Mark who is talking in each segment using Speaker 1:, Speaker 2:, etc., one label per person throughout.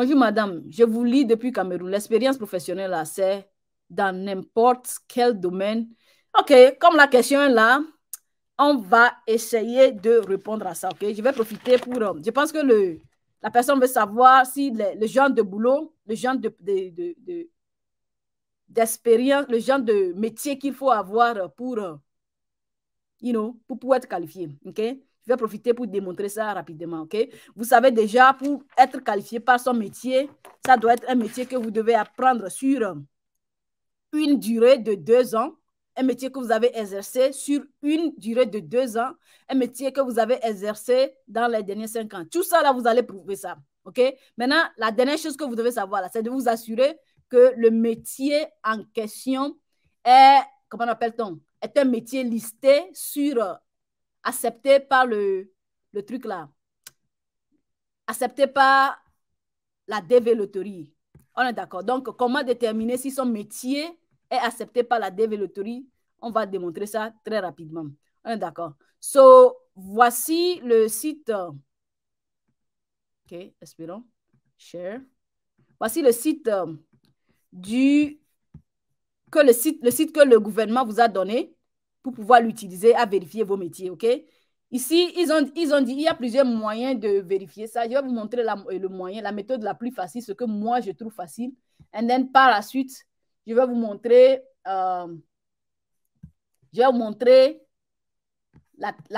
Speaker 1: Bonjour madame, je vous lis depuis Cameroun. L'expérience professionnelle là, c'est dans n'importe quel domaine. Ok, comme la question est là, on va essayer de répondre à ça. Ok, je vais profiter pour. Je pense que la personne veut savoir si le genre de boulot, le genre d'expérience, le genre de métier qu'il faut avoir pour, pour pouvoir être qualifié. Ok, je vais profiter pour démontrer ça rapidement. Ok, vous savez déjà, pour être qualifié par son métier, ça doit être un métier que vous devez apprendre sur une durée de 2 ans, un métier que vous avez exercé sur une durée de 2 ans, un métier que vous avez exercé dans les derniers 5 ans. Tout ça, là, vous allez prouver ça. OK? Maintenant, la dernière chose que vous devez savoir, là, c'est de vous assurer que le métier en question est, comment appelle-t-on, est un métier listé sur, accepté par le truc là, accepté par la DV Loterie. On est d'accord. Donc, comment déterminer si son métier est accepté par la DV Loterie? On va démontrer ça très rapidement. On est d'accord. So, voici le site. OK, espérons. Share. Voici le site le site que le gouvernement vous a donné pour pouvoir l'utiliser à vérifier vos métiers. OK? Ici, ils ont dit il y a plusieurs moyens de vérifier ça. Je vais vous montrer le moyen, la méthode la plus facile, ce que moi je trouve facile. Et then, par la suite, je vais vous montrer, la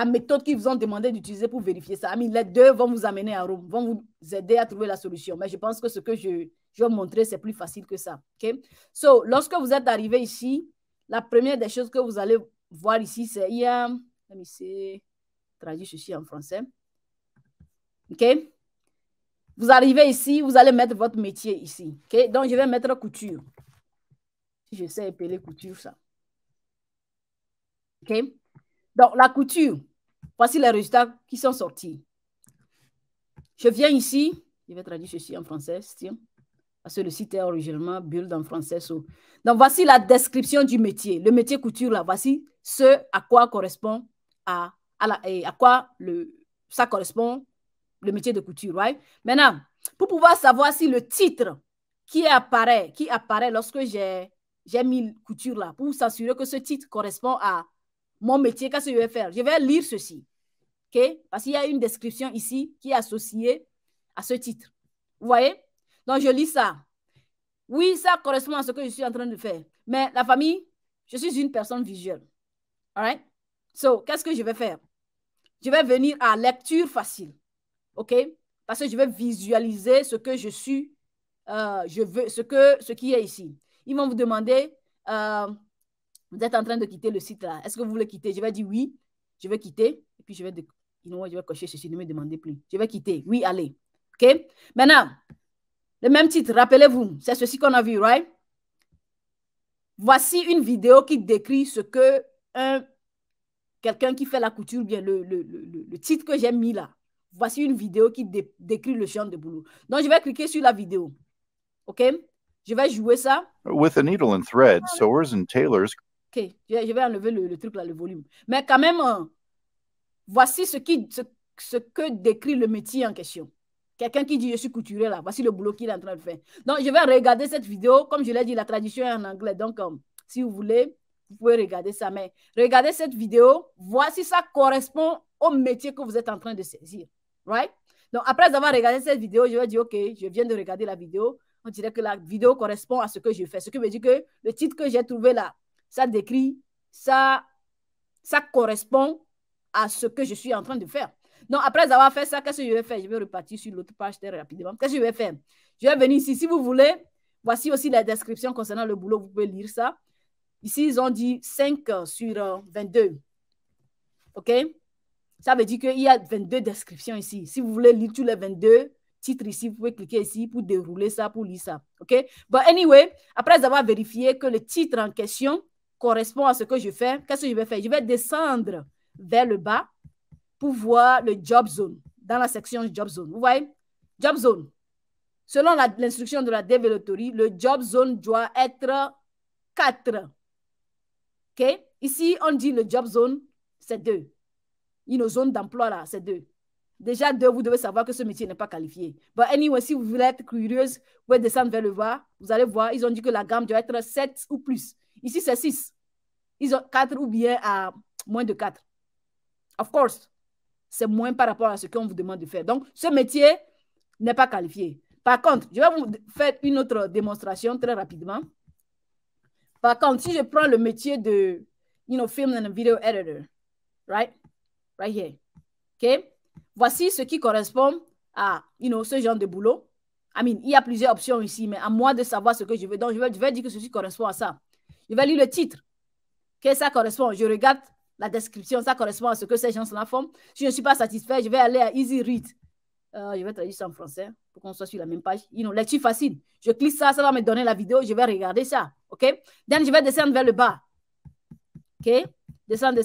Speaker 1: méthode qu'ils vous ont demandé d'utiliser pour vérifier ça. Les deux vont vous amener à Rome, vont vous aider à trouver la solution. Mais je pense que ce que je vais vous montrer, c'est plus facile que ça. OK? So, lorsque vous êtes arrivé ici, la première des choses que vous allez voir ici, c'est il y a, let me see, traduire ceci en français. OK? Vous arrivez ici, vous allez mettre votre métier ici. OK? Donc, je vais mettre couture. Si je sais appeler couture, ça. OK? Donc, la couture, voici les résultats qui sont sortis. Je viens ici, je vais traduire ceci en français, parce que le site est originalement build en français. Donc, voici la description du métier. Le métier couture, là, voici ce à quoi correspond ça correspond le métier de couture. Right? Maintenant, pour pouvoir savoir si le titre qui apparaît lorsque j'ai mis couture là, pour s'assurer que ce titre correspond à mon métier, qu'est-ce que je vais faire? Je vais lire ceci. Okay? Parce qu'il y a une description ici qui est associée à ce titre. Vous voyez? Donc, je lis ça. Oui, ça correspond à ce que je suis en train de faire. Mais la famille, je suis une personne visuelle. All right? So, qu'est-ce que je vais faire? Je vais venir à lecture facile. OK? Parce que je vais visualiser ce que je suis, ce qui est ici. Ils vont vous demander, vous êtes en train de quitter le site là. Est-ce que vous voulez quitter? Je vais dire oui, je vais quitter. Et puis, je vais cocher ceci, ne me demandez plus. Je vais quitter. Oui, allez. OK? Maintenant, le même titre, rappelez-vous, c'est ceci qu'on a vu, right? Voici une vidéo qui décrit ce que quelqu'un qui fait la couture, bien le titre que j'ai mis là. Voici une vidéo qui décrit le genre de boulot. Donc, je vais cliquer sur la vidéo. OK? Je vais jouer ça.
Speaker 2: With a needle and thread, sewers and tailors.
Speaker 1: OK, je vais enlever le truc là, le volume. Mais quand même, voici ce que décrit le métier en question. Quelqu'un qui dit je suis couturier là, voici le boulot qu'il est en train de faire. Donc, je vais regarder cette vidéo. Comme je l'ai dit, la traduction est en anglais. Donc, si vous voulez, vous pouvez regarder ça. Mais regardez cette vidéo, voici ça correspond au métier que vous êtes en train de saisir. Right? Donc, après avoir regardé cette vidéo, je vais dire, OK, je viens de regarder la vidéo. On dirait que la vidéo correspond à ce que je fais. Ce qui veut dire que le titre que j'ai trouvé là, ça décrit, ça correspond à ce que je suis en train de faire. Donc, après avoir fait ça, qu'est-ce que je vais faire? Je vais repartir sur l'autre page très rapidement. Qu'est-ce que je vais faire? Je vais venir ici. Si vous voulez, voici aussi la description concernant le boulot. Vous pouvez lire ça. Ici, ils ont dit 5 sur 22. OK? Ça veut dire qu'il y a 22 descriptions ici. Si vous voulez lire tous les 22 titres ici, vous pouvez cliquer ici pour dérouler ça, pour lire ça. OK? But anyway, après avoir vérifié que le titre en question correspond à ce que je fais, qu'est-ce que je vais faire? Je vais descendre vers le bas pour voir le job zone, dans la section job zone. Vous voyez? Job zone. Selon l'instruction de la Developtory, le job zone doit être 4. OK? Ici, on dit le job zone, c'est 2. Une zone d'emploi là, c'est 2. déjà 2, vous devez savoir que ce métier n'est pas qualifié. But anyway, si vous voulez être curieuse, vous pouvez descendre vers le bas. Vous allez voir, ils ont dit que la gamme doit être 7 ou plus. Ici, c'est 6. Ils ont 4 ou bien à moins de 4. Of course, c'est moins par rapport à ce qu'on vous demande de faire. Donc, ce métier n'est pas qualifié. Par contre, je vais vous faire une autre démonstration très rapidement. Par contre, si je prends le métier de, film and video editor, right here, OK? Voici ce qui correspond à, ce genre de boulot. Il y a plusieurs options ici, mais à moi de savoir ce que je veux. Donc, je vais dire que ceci correspond à ça. Je vais lire le titre. Que ça correspond. Je regarde la description, ça correspond à ce que ces gens-là font. Si je ne suis pas satisfait, je vais aller à Easy Read. Je vais traduire ça en français pour qu'on soit sur la même page. Lecture facile. Je clique ça, ça va me donner la vidéo. Je vais regarder ça. OK? Donc, je vais descendre vers le bas. OK? Descendre.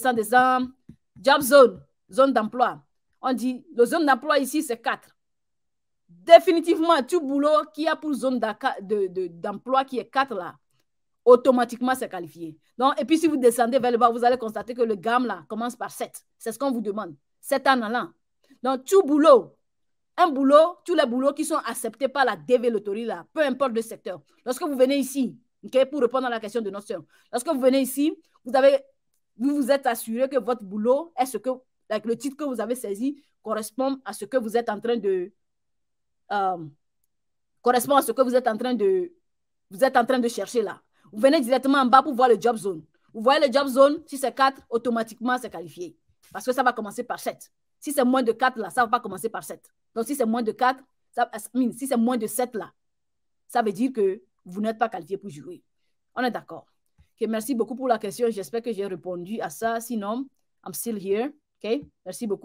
Speaker 1: Job zone. Zone d'emploi. On dit, le zone d'emploi ici, c'est 4. Définitivement, tout boulot qui a pour zone d'emploi qui est 4 là, automatiquement, c'est qualifié. Donc, et puis, si vous descendez vers le bas, vous allez constater que le gamme là commence par 7. C'est ce qu'on vous demande. 7 en allant. Donc, tout boulot, tous les boulots qui sont acceptés par la DV Lottery là, peu importe le secteur. Lorsque vous venez ici, okay, pour répondre à la question de notre soeur, lorsque vous venez ici, vous vous êtes assuré que votre boulot est ce que, avec le titre que vous avez saisi, correspond à ce que vous êtes en train de chercher là. Vous venez directement en bas pour voir le job zone. Vous voyez le job zone, si c'est 4, automatiquement c'est qualifié. Parce que ça va commencer par 7. Si c'est moins de 4 là, ça ne va pas commencer par 7. Donc si c'est moins de 4, si c'est moins de 7 là, ça veut dire que vous n'êtes pas qualifié pour jouer. On est d'accord. Okay, merci beaucoup pour la question. J'espère que j'ai répondu à ça. Sinon, I'm still here. Okay? Merci beaucoup.